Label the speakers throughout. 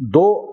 Speaker 1: 2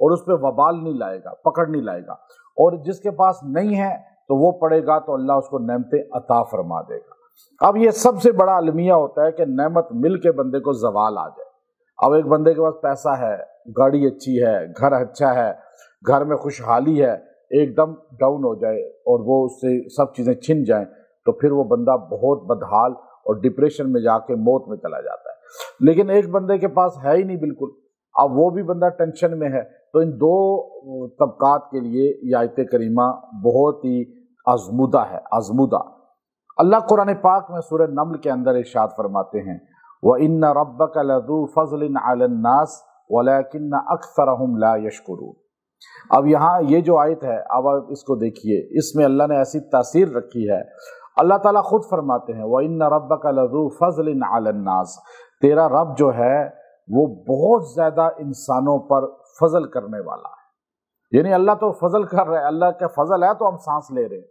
Speaker 1: اور اس پہ وبال نہیں لائے گا، پکڑ نہیں لائے گا، اور جس کے پاس نہیں ہے تو وہ پڑے گا تو اللہ اس کو نعمتیں عطا فرما دے گا۔ اب یہ سب سے بڑا المیہ ہوتا ہے کہ نعمت مل کے بندے کو زوال آ جائے۔ اب ایک بندے کے پاس پیسہ ہے، گاڑی اچھی ہے، گھر اچھا ہے، گھر میں خوشحالی ہے، ایک دم ڈاؤن ہو جائے اور وہ اس سے سب چیزیں چھن جائیں تو پھر وہ بندہ بہت بدحال اور ڈپریشن میں جا کے موت میں چلا جاتا ہے۔ لیکن ایک بندے کے پاس ہے ہی نہیں بالکل، اب وہ بھی بندہ ٹینشن میں ہے، تو ان دو طبقات کے لیے یہ آیت کریمہ بہت ہی آزمودہ ہے، آزمودہ۔ اللہ قرآن پاک میں سورہ نمل کے اندر ارشاد فرماتے ہیں وَإِنَّ رَبَّكَ لَذُو فَضْلٍ عَلَى النَّاسِ وَلَكِنَّ أَكْثَرَهُمْ لَا يَشْكُرُونَ۔ اب یہاں یہ جو آیت ہے، اب آپ اس کو دیکھیے، اس میں اللہ نے ایسی تاثیر رکھی ہے۔ اللہ تعالیٰ خود فرماتے ہیں وَإِنَّ رَبَّكَ لَذُو فَضْلٍ عَلَى النَّاسِ، تیرا رب جو ہے وہ بہت زیادہ انسانوں پر فضل کرنے والا ہے۔ یعنی اللہ تو فضل کر رہا ہے، اللہ کا فضل ہے تو ہم سانس لے رہے ہیں،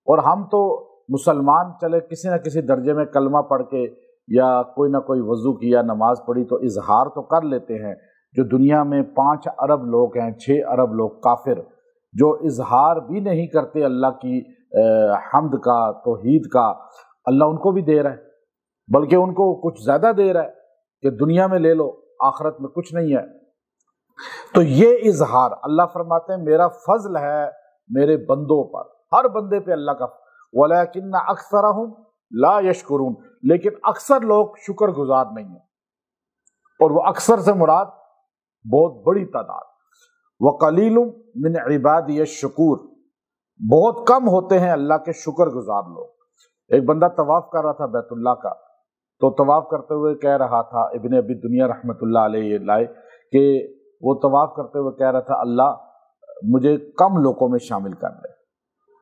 Speaker 1: اور ہم تو مسلمان چلے کسی نہ کسی درجے میں کلمہ پڑھ کے یا کوئی نہ کوئی وضو کیا، نماز پڑھی تو اظہار تو کر لیتے ہیں۔ جو دنیا میں 5 ارب لوگ ہیں، 6 ارب لوگ کافر، جو اظہار بھی نہیں کرتے اللہ کی حمد کا، توحید کا، اللہ ان کو بھی دے رہا ہے، بلکہ ان کو کچھ زیادہ دے رہا ہے کہ دنیا میں لے لو، آخرت میں کچھ نہیں ہے۔ تو یہ اظہار اللہ فرماتے ہیں میرا فضل ہے میرے بندوں پر، ہر بندے پہ اللہ کا، وَلَكِنَّ أَكْثَرَهُمْ لَا يَشْكُرُونَ، لیکن اکثر لوگ شکر گزار نہیں ہیں، اور وہ اکثر سے مراد بہت بڑی تعداد۔ وَقَلِيلٌ مِّنْ عِبَادِيَ الشُّكُورُ، بہت کم ہوتے ہیں اللہ کے شکر گزار لوگ۔ ایک بندہ طواف کر رہا تھا بیت اللہ کا، تو طواف کرتے ہوئے کہہ رہا تھا، ابن ابی دنیا رحمۃ اللہ علیہ لائے کہ وہ طواف کرتے ہوئے کہہ رہا تھا اللہ مجھے کم لوگوں میں شامل کر لے۔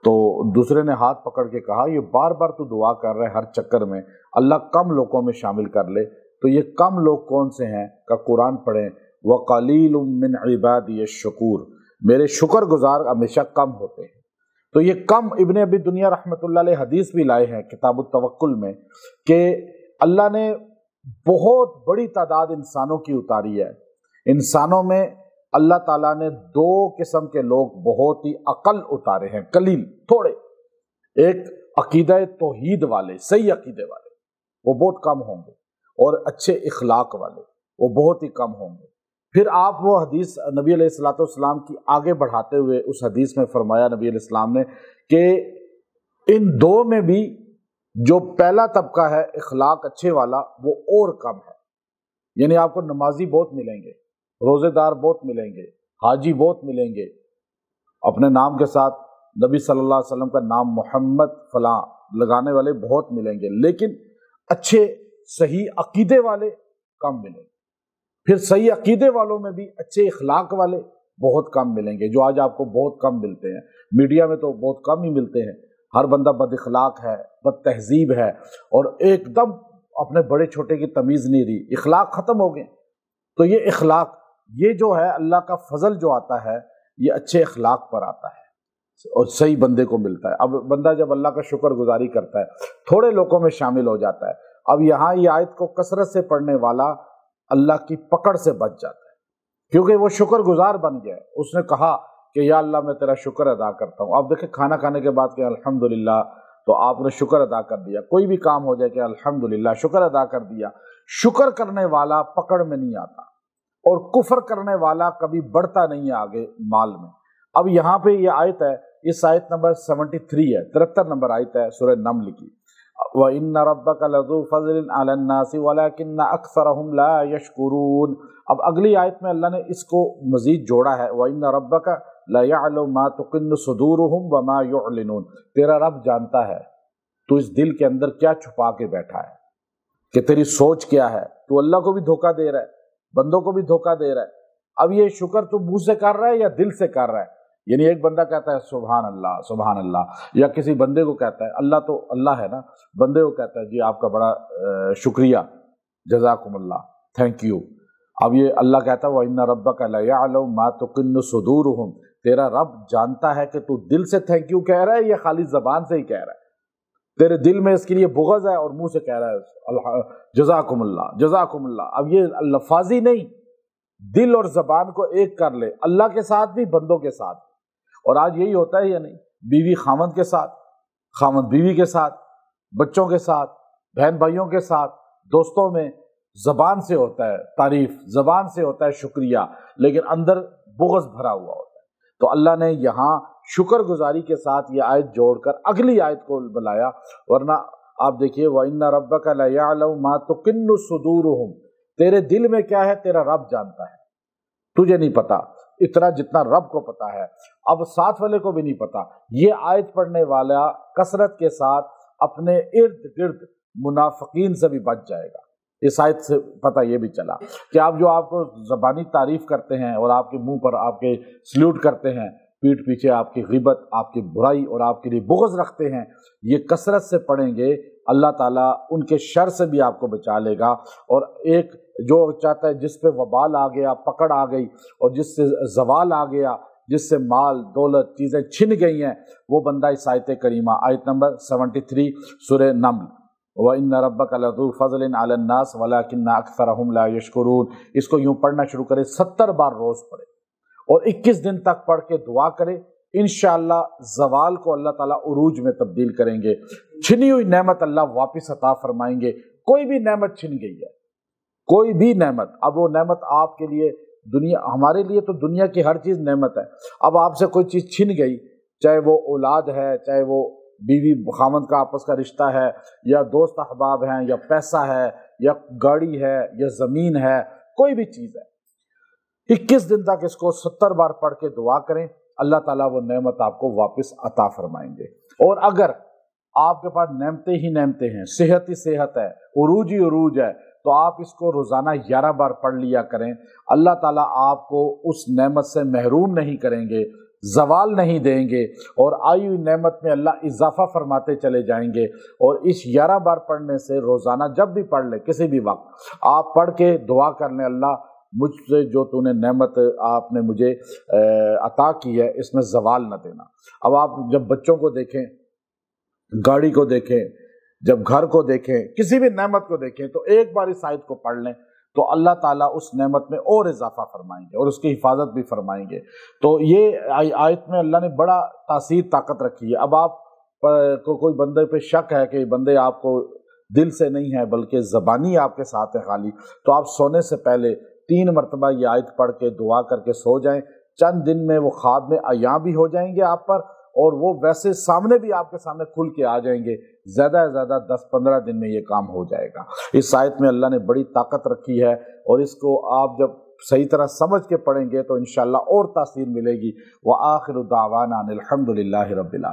Speaker 1: تو دوسرے نے ہاتھ پکڑ کے کہا یہ بار بار تو دعا کر رہے ہر چکر میں، اللہ کم لوگوں میں شامل کر لے۔ تو یہ کم لوگ کون سے ہیں کا قرآن پڑھیں، وَقَلِيلٌ مِّنْ عِبَادِيَ الشُّكُورُ، میرے شکر گزار ہمیشہ کم ہوتے ہیں۔ تو یہ کم، ابن ابی دنیا رحمۃ اللہ علیہ حدیث بھی لائے ہیں کتاب التوکل میں کہ اللہ نے بہت بڑی تعداد انسانوں کی اتاری ہے۔ انسانوں میں اللہ تعالیٰ نے 2 قسم کے لوگ بہت ہی اقل اتارے ہیں، قلیل، تھوڑے۔ ایک عقیدہ توحید والے، صحیح عقیدے والے، وہ بہت کم ہوں گے، اور اچھے اخلاق والے وہ بہت ہی کم ہوں گے۔ پھر آپ وہ حدیث نبی علیہ الصلوۃ والسلام کی آگے بڑھاتے ہوئے اس حدیث میں فرمایا نبی علیہ السلام نے کہ ان 2 میں بھی جو پہلا طبقہ ہے اخلاق اچھے والا وہ اور کم ہے۔ یعنی آپ کو نمازی بہت ملیں گے، روزے دار بہت ملیں گے، حاجی بہت ملیں گے، اپنے نام کے ساتھ نبی صلی اللہ علیہ وسلم کا نام محمد فلاں لگانے والے بہت ملیں گے، لیکن اچھے صحیح عقیدے والے کم ملیں گے۔ پھر صحیح عقیدے والوں میں بھی اچھے اخلاق والے بہت کم ملیں گے، جو آج آپ کو بہت کم ملتے ہیں۔ میڈیا میں تو بہت کم ہی ملتے ہیں، ہر بندہ بد اخلاق ہے، بد تہذیب ہے، اور ایک دم اپنے بڑے چھوٹے کی تمیز نہیں رہی، اخلاق ختم ہو گئے۔ تو یہ اخلاق، یہ جو ہے اللہ کا فضل جو آتا ہے یہ اچھے اخلاق پر آتا ہے اور صحیح بندے کو ملتا ہے۔ اب بندہ جب اللہ کا شکر گزاری کرتا ہے تھوڑے لوگوں میں شامل ہو جاتا ہے۔ اب یہاں یہ آیت کو کثرت سے پڑھنے والا اللہ کی پکڑ سے بچ جاتا ہے، کیونکہ وہ شکر گزار بن گیا ہے۔ اس نے کہا کہ یا اللہ میں تیرا شکر ادا کرتا ہوں۔ اب دیکھیں کھانا کھانے کے بعد کہ الحمدللہ، تو آپ نے شکر ادا کر دیا۔ کوئی بھی کام ہو جائے کہ الحمدللہ، شکر ادا کر دیا۔ شکر کرنے والا پکڑ میں نہیں آتا، اور کفر کرنے والا کبھی بڑھتا نہیں ہے آگے مال میں۔ اب یہاں پہ یہ آیت ہے، اس آیت نمبر 73 ہے، 73 نمبر آیت ہے سورہ نمل کی، وَإِنَّ رَبَّكَ لَذُو فَضْلٍ عَلَى النَّاسِ وَلَكِنَّ أَكْثَرَهُمْ لَا يَشْكُرُونَ۔ اب اگلی آیت میں اللہ نے اس کو مزید جوڑا ہے، وَإِنَّ رَبَّكَ لَيَعْلَمُ مَا تُكِنُّ صُدُورُهُمْ وَمَا يُعْلِنُونَ۔ تیرا رب جانتا ہے تو اس دل کے اندر کیا چھپا کے بیٹھا ہے، کہ تیری سوچ کیا ہے۔ تو اللہ کو بھی دھوکہ دے رہا ہے، بندوں کو بھی دھوکہ دے رہا ہے۔ اب یہ شکر تو منہ سے کر رہا ہے یا دل سے کر رہا ہے؟ یعنی ایک بندہ کہتا ہے سبحان اللہ سبحان اللہ، یا کسی بندے کو کہتا ہے، اللہ تو اللہ ہے نا، بندے کو کہتا ہے جی آپ کا بڑا شکریہ، جزاکم اللہ، تھینک یو۔ اب یہ اللہ کہتا ہے وَإِنَّ رَبَّكَ لَيَعْلَمُ مَا تُكِنُّ صُدُورُهُمْ، تیرا رب جانتا ہے کہ تو دل سے تھینک یو کہہ رہا ہے یا خالی زبان سے ہی کہہ رہا ہے۔ تیرے دل میں اس کے لیے بغض ہے اور منہ سے کہہ رہا ہے جزاکم اللہ جزاکم اللہ۔ اب یہ لفاظی نہیں، دل اور زبان کو ایک کر لے، اللہ کے ساتھ بھی، بندوں کے ساتھ بھی۔ اور آج یہی ہوتا ہے یا نہیں؟ بیوی خاوند کے ساتھ، خاوند بیوی کے ساتھ، بچوں کے ساتھ، بہن بھائیوں کے ساتھ، دوستوں میں زبان سے ہوتا ہے تعریف، زبان سے ہوتا ہے شکریہ، لیکن اندر بغض بھرا ہوا ہوتا ہے۔ تو اللہ نے یہاں شکر گزاری کے ساتھ یہ آیت جوڑ کر اگلی آیت کو بلایا، ورنہ آپ دیکھیے وَإِنَّ رَبَّكَ لَيَعْلَمُ مَا تُكِنُّ صُدُورُهُمْ، تیرے دل میں کیا ہے تیرا رب جانتا ہے، تجھے نہیں پتا اتنا جتنا رب کو پتا ہے، اب ساتھ والے کو بھی نہیں پتا۔ یہ آیت پڑھنے والا کثرت کے ساتھ اپنے ارد گرد منافقین سے بھی بچ جائے گا۔ اس آیت سے پتہ یہ بھی چلا کہ آپ کو زبانی تعریف کرتے ہیں اور آپ کے منہ پر آپ کے سلیوٹ کرتے ہیں، پیٹھ پیچھے آپ کی غیبت، آپ کی برائی اور آپ کے لیے بغض رکھتے ہیں، یہ کثرت سے پڑھیں گے اللہ تعالیٰ ان کے شر سے بھی آپ کو بچا لے گا۔ اور ایک جو چاہتا ہے جس پہ وبال آ گیا، پکڑ آ گئی، اور جس سے زوال آ گیا، جس سے مال دولت چیزیں چھن گئی ہیں، وہ بندہ اس آیت کریمہ آیت نمبر 73 سورہ نمل وَإِنَّ رَبَّكَ لَذُو فَضْلٍ عَلَى النَّاسِ وَلَكِنَّ أَكْثَرَهُمْ لَا يَشْكُرُونَ۔ اس کو یوں پڑھنا شروع کرے، 70 بار روز پڑھے اور 21 دن تک پڑھ کے دعا کرے، انشاءاللہ زوال کو اللہ تعالیٰ عروج میں تبدیل کریں گے، چھنی ہوئی نعمت اللہ واپس عطا فرمائیں گے۔ کوئی بھی نعمت چھن گئی ہے، کوئی بھی نعمت، اب وہ نعمت آپ کے لیے دنیا، ہمارے لیے تو دنیا کی ہر چیز نعمت ہے، اب آپ سے کوئی چیز چھن گئی، چاہے وہ اولاد ہے، چاہے وہ بیوی خاوند کا آپس کا رشتہ ہے، یا دوست احباب ہیں، یا پیسہ ہے، یا گاڑی ہے، یا زمین ہے، کوئی بھی چیز ہے، 21 دن تک اس کو 70 بار پڑھ کے دعا کریں، اللہ تعالیٰ وہ نعمت آپ کو واپس عطا فرمائیں گے۔ اور اگر آپ کے پاس نعمتیں ہی نعمتیں ہیں، صحت ہی صحت ہے، عروج ہی عروج ہے، تو آپ اس کو روزانہ 11 بار پڑھ لیا کریں، اللہ تعالیٰ آپ کو اس نعمت سے محروم نہیں کریں گے، زوال نہیں دیں گے، اور آئی ہوئی نعمت میں اللہ اضافہ فرماتے چلے جائیں گے۔ اور اس 11 بار پڑھنے سے روزانہ جب بھی پڑھ لیں، کسی بھی وقت آپ پڑھ کے دعا کر لیں، اللہ مجھ سے جو تو نے نعمت آپ نے مجھے عطا کی ہے اس میں زوال نہ دینا۔ اب آپ جب بچوں کو دیکھیں، گاڑی کو دیکھیں، جب گھر کو دیکھیں، کسی بھی نعمت کو دیکھیں، تو ایک بار اس آیت کو پڑھ لیں تو اللہ تعالیٰ اس نعمت میں اور اضافہ فرمائیں گے اور اس کی حفاظت بھی فرمائیں گے۔ تو یہ آیت میں اللہ نے بڑا تاثیر طاقت رکھی ہے۔ اب آپ کو کوئی بندے پہ شک ہے کہ بندے آپ کو دل سے نہیں ہے بلکہ زبانی آپ کے ساتھ ہے خالی، تو آپ سونے سے پہلے 3 مرتبہ یہ آیت پڑھ کے دعا کر کے سو جائیں، چند دن میں وہ خواب میں عیاں بھی ہو جائیں گے آپ پر، اور وہ ویسے سامنے بھی آپ کے سامنے کھل کے آ جائیں گے، زیادہ سے زیادہ 10-15 دن میں یہ کام ہو جائے گا۔ اس آیت میں اللہ نے بڑی طاقت رکھی ہے، اور اس کو آپ جب صحیح طرح سمجھ کے پڑھیں گے تو انشاءاللہ اور تاثیر ملے گی۔ وآخر دعوانا ان الحمد للہ رب العالمین۔